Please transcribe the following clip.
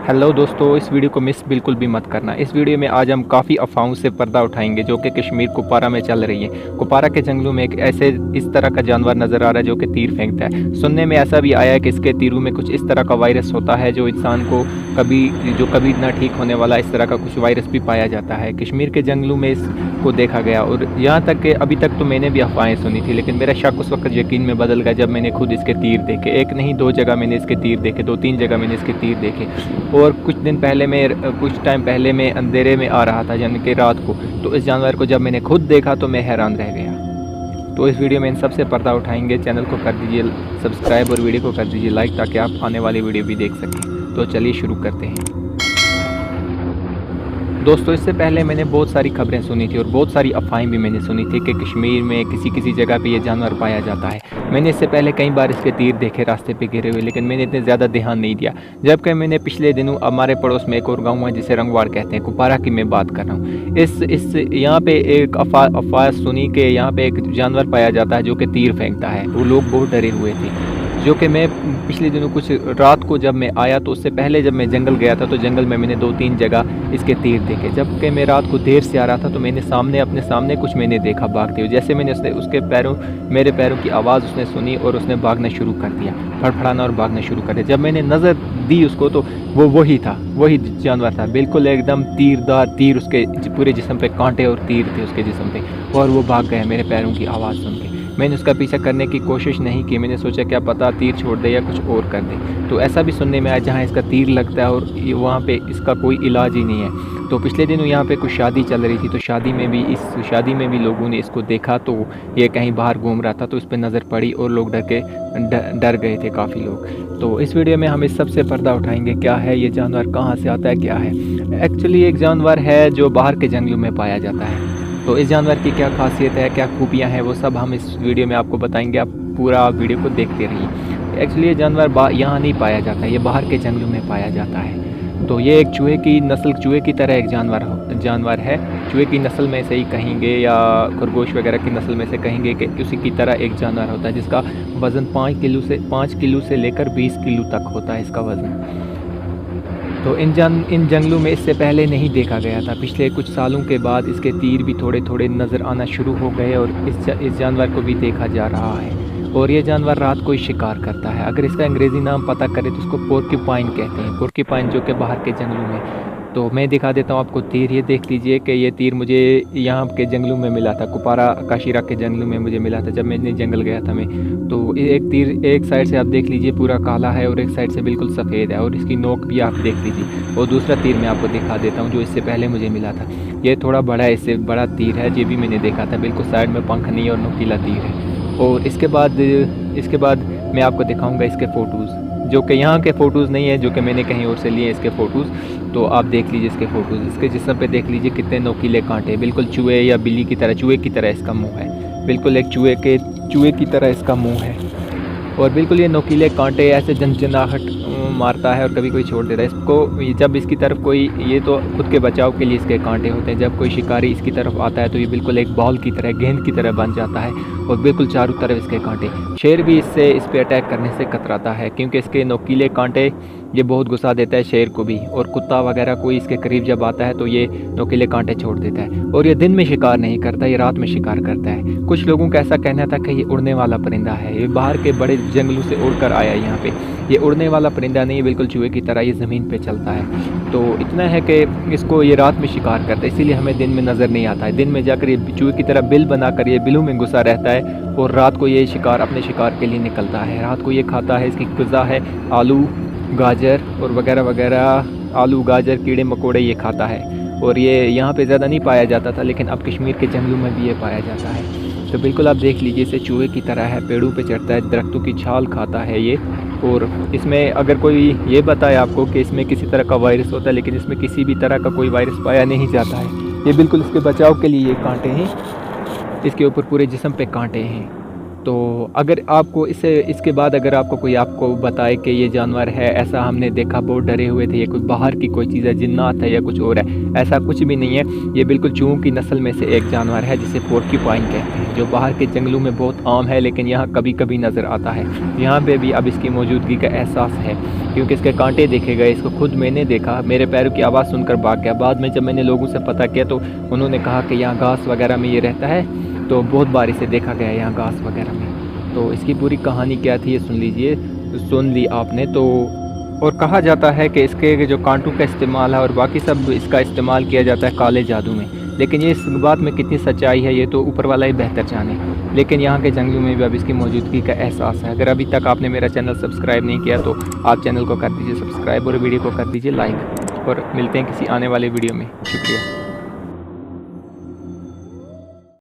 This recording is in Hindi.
हेलो दोस्तों, इस वीडियो को मिस बिल्कुल भी मत करना। इस वीडियो में आज हम काफ़ी अफवाहों से पर्दा उठाएंगे जो कि कश्मीर कुपवारा में चल रही है। कुपवारा के जंगलों में एक ऐसे इस तरह का जानवर नज़र आ रहा है जो कि तीर फेंकता है। सुनने में ऐसा भी आया है कि इसके तीरों में कुछ इस तरह का वायरस होता है जो इंसान को कभी ना ठीक होने वाला इस तरह का कुछ वायरस भी पाया जाता है। कश्मीर के जंगलों में इसको देखा गया और यहाँ तक कि अभी तक तो मैंने भी अफवाहें सुनी थी, लेकिन मेरा शक उस वक्त यकीन में बदल गया जब मैंने खुद इसके तीर देखे। एक नहीं, दो जगह मैंने इसके तीर देखे, 2-3 जगह मैंने इसके तीर देखे। और कुछ टाइम पहले मैं अंधेरे में आ रहा था यानी कि रात को, तो इस जानवर को जब मैंने खुद देखा तो मैं हैरान रह गया। तो इस वीडियो में इन सब से पर्दा उठाएंगे। चैनल को कर दीजिए सब्सक्राइब और वीडियो को कर दीजिए लाइक ताकि आप आने वाली वीडियो भी देख सकें। तो चलिए शुरू करते हैं। दोस्तों, इससे पहले मैंने बहुत सारी खबरें सुनी थी और बहुत सारी अफवाहें भी मैंने सुनी थी कि कश्मीर में किसी जगह पे ये जानवर पाया जाता है। मैंने इससे पहले कई बार इसके तीर देखे रास्ते पे गिरे हुए, लेकिन मैंने इतने ज़्यादा ध्यान नहीं दिया। जबकि मैंने पिछले दिनों हमारे पड़ोस में एक और गाँव है जिसे रंगवाड़ कहते हैं, कुपवारा की मैं बात कर रहा हूँ। इस यहाँ पे एक अफवाह सुनी कि यहाँ पे एक जानवर पाया जाता है जो कि तीर फेंकता है। वो लोग बहुत डरे हुए थे। जो कि मैं पिछले दिनों कुछ रात को जब मैं आया तो उससे पहले जब मैं जंगल गया था तो जंगल में मैंने 2-3 जगह इसके तीर देखे। जबकि मैं रात को देर से आ रहा था तो मैंने अपने सामने कुछ मैंने देखा भागते हुए। जैसे मैंने मेरे पैरों की आवाज़ उसने सुनी और उसने भागना शुरू कर दिया, फड़फड़ाना और भागना शुरू कर दिया। जब मैंने नज़र दी उसको तो वो वही जानवर था, बिल्कुल एकदम तीरदार तीर, उसके पूरे जिस्म पे कांटे और तीर थे उसके जिस्म पे, और वो भाग गया मेरे पैरों की आवाज़ सुन के। मैंने उसका पीछा करने की कोशिश नहीं की, मैंने सोचा क्या पता तीर छोड़ दे या कुछ और कर दे। तो ऐसा भी सुनने में आया जहाँ इसका तीर लगता है और वहाँ पे इसका कोई इलाज ही नहीं है। तो पिछले दिनों यहाँ पे कुछ शादी चल रही थी, तो शादी में भी लोगों ने इसको देखा, तो ये कहीं बाहर घूम रहा था तो इस पर नज़र पड़ी और लोग डर गए थे काफ़ी लोग। तो इस वीडियो में हम इस सब से पर्दा उठाएंगे, क्या है ये जानवर, कहाँ से आता है, क्या है। एक्चुअली एक जानवर है जो बाहर के जंगलों में पाया जाता है। तो इस जानवर की क्या खासियत है, क्या खूबियाँ हैं, वो सब हम इस वीडियो में आपको बताएंगे। आप पूरा वीडियो को देखते रहिए। एक्चुअली ये जानवर यहाँ नहीं पाया जाता, ये बाहर के जंगलों में पाया जाता है। तो ये एक चूहे की तरह एक जानवर है। चूहे की नस्ल में से ही कहेंगे या खरगोश वगैरह की नस्ल में से कहेंगे कि उसी की तरह एक जानवर होता है जिसका वज़न 5 किलो से लेकर 20 किलो तक होता है इसका वज़न। तो इन जंगलों में इससे पहले नहीं देखा गया था। पिछले कुछ सालों के बाद इसके तीर भी थोड़े थोड़े नज़र आना शुरू हो गए और इस जानवर को भी देखा जा रहा है। और ये जानवर रात को ही शिकार करता है। अगर इसका अंग्रेज़ी नाम पता करें तो इसको पोर्क्यूपाइन कहते हैं, पोर्क्यूपाइन, जो कि बाहर के जंगलों में। तो मैं दिखा देता हूँ आपको तीर। ये देख लीजिए कि ये तीर मुझे यहाँ के जंगलों में मिला था, कुपवारा काशीरा के जंगलों में मुझे मिला था जब मैंने जंगल गया था मैं। तो एक तीर एक साइड से आप देख लीजिए पूरा काला है और एक साइड से बिल्कुल सफ़ेद है, और इसकी नोक भी आप देख लीजिए। और दूसरा तीर मैं आपको दिखा देता हूँ जो इससे पहले मुझे मिला था। ये थोड़ा बड़ा है, इससे बड़ा तीर है, ये भी मैंने देखा था, बिल्कुल साइड में पंख नहीं और नुकीला तीर है। और इसके बाद मैं आपको दिखाऊंगा इसके फ़ोटोज़, जो कि यहाँ के फ़ोटोज़ नहीं है, जो कि मैंने कहीं और से लिए इसके फ़ोटोज़। तो आप देख लीजिए इसके फ़ोटोज़। इसके जिस्म पे देख लीजिए कितने नोकीले कांटे, बिल्कुल चूहे या बिल्ली की तरह, चूहे की तरह इसका मुंह है, बिल्कुल एक चूहे की तरह इसका मुंह है। और बिल्कुल ये नोकीले कांटे ऐसे झंझनाहट मारता है और कभी कोई छोड़ देता है इसको। जब इसकी तरफ कोई, ये तो खुद के बचाव के लिए इसके कांटे होते हैं, जब कोई शिकारी इसकी तरफ आता है तो ये बिल्कुल एक बॉल की तरह, गेंद की तरह बन जाता है और बिल्कुल चारों तरफ इसके कांटे। शेर भी इस पर अटैक करने से कतराता है क्योंकि इसके नोकीले कांटे ये बहुत गुस्सा देता है शेर को भी, और कुत्ता वगैरह कोई इसके करीब जब आता है तो ये नोकीले कांटे छोड़ देता है। और ये दिन में शिकार नहीं करता, ये रात में शिकार करता है। कुछ लोगों का ऐसा कहना था कि ये उड़ने वाला परिंदा है, ये बाहर के बड़े जंगलों से उड़कर आया यहाँ पे। ये उड़ने वाला परिंदा नहीं, बिल्कुल चूहे की तरह ये ज़मीन पे चलता है। तो इतना है कि इसको ये रात में शिकार करता है, इसीलिए हमें दिन में नज़र नहीं आता है। दिन में जाकर ये चूहे की तरह बिल बनाकर ये बिलों में घुसा रहता है और रात को ये अपने शिकार के लिए निकलता है। रात को ये खाता है, इसकी ग़िज़ा है आलू, गाजर और वगैरह वगैरह, आलू, गाजर, कीड़े मकोड़े ये खाता है। और ये यहाँ पे ज़्यादा नहीं पाया जाता था, लेकिन अब कश्मीर के जंगलों में भी ये पाया जाता है। तो बिल्कुल आप देख लीजिए, इसे चूहे की तरह है, पेड़ों पे चढ़ता है, दरख्तों की छाल खाता है ये। और इसमें अगर कोई ये बताए आपको कि इसमें किसी तरह का वायरस होता है, लेकिन इसमें किसी भी तरह का कोई वायरस पाया नहीं जाता है। ये बिल्कुल इसके बचाव के लिए ये कांटे हैं, इसके ऊपर पूरे जिस्म पे कांटे हैं। तो अगर आपको इसके बाद अगर आपको कोई आपको बताए कि ये जानवर है, ऐसा हमने देखा, बहुत डरे हुए थे, ये कुछ बाहर की कोई चीज़ है, जिन्नात है या कुछ और है, ऐसा कुछ भी नहीं है। ये बिल्कुल चूहों की नस्ल में से एक जानवर है जिसे पोर्क्यूपाइन कहते हैं, जो बाहर के जंगलों में बहुत आम है लेकिन यहाँ कभी कभी नज़र आता है। यहाँ पे भी अब इसकी मौजूदगी का एहसास है क्योंकि इसके कांटे देखे गए। इसको खुद मैंने देखा, मेरे पैरों की आवाज़ सुनकर भाग गया। बाद में जब मैंने लोगों से पता किया तो उन्होंने कहा कि यहाँ घास वगैरह में ये रहता है, तो बहुत बार इसे देखा गया है यहाँ घास वगैरह में। तो इसकी पूरी कहानी क्या थी ये सुन लीजिए, सुन ली आपने तो। और कहा जाता है कि इसके जो कांटों का इस्तेमाल है और बाकी सब इसका इस्तेमाल किया जाता है काले जादू में, लेकिन ये इस बात में कितनी सच्चाई है ये तो ऊपर वाला ही बेहतर जाने। लेकिन यहाँ के जंगलों में भी अब इसकी मौजूदगी का एहसास है। अगर अभी तक आपने मेरा चैनल सब्सक्राइब नहीं किया तो आप चैनल को कर दीजिए सब्सक्राइब और वीडियो को कर दीजिए लाइक, और मिलते हैं किसी आने वाले वीडियो में। शुक्रिया।